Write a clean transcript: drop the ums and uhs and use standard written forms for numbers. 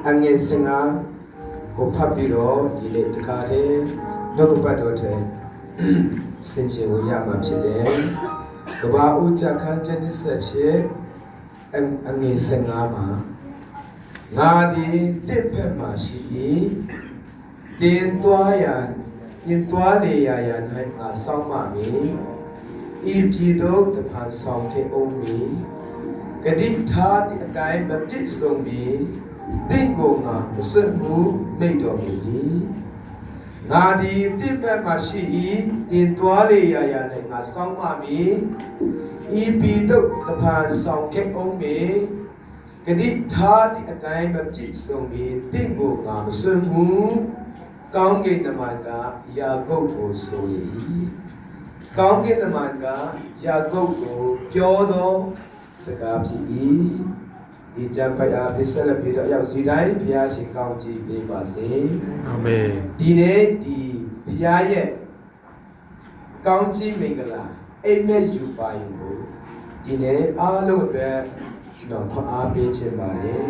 အငယ်စင်ကကိုဖတ်ပြီးတော့ဒီလေတခါတည်းနှုတ်ပတ်တော်တဲ့စင်ချင်ဝင်ရမှာဖြစ်တယ်ကဘာဦးချခန်းချက်နှစ်ဆက်ရှေအငယ်စင်ကမှာငါဒီတစ်ဖက်မှာရှိ၏တင်သွားရတင်သွားလေရ၌ငါစောင့်မမည်ဤပြည်သို့တဖန်ဆောင်ခဲ့အောင်မည်ဂတိထားသည့်အတိုင်းမပြည့်စုံမည်သင်ကိုငါမစွတ်မှုမိတ်တော်မူ၏ငါဒီတစ်ဖက်မှာရှိ၏တင်သွားလေရ၌ငါစောင့်မမည်ဤပြည်သို့တဖန်ဆောင်ခဲ့အောင်မည်ဂတိထားသည့်အတိုင်းမပြည့်စုံမည်သင်ကိုငါမစွတ်မှုကောင်းကင်တမန်ကယာကုပ်ကိုဆို၏ကောင်းကင်တမန်ကယာကုပ်ကိုပြောသောစကားဖြစ်၏ဒီကြံဖတ်အားပြဆက်လက်ပြီးတော့ရောက်စီတိုင်းဘုရားရှင်ကောင်းချီးပေးပါစေအာမင်ဒီနေ့ဒီဘုရားရဲ့ကောင်းချီးမင်္ဂလာအိမ်မက်ယူပါရင်ကိုဒီနေ့အားလုံးအတွက်ကျွန်တော်ခွန်အားပေးခြင်းပါတယ်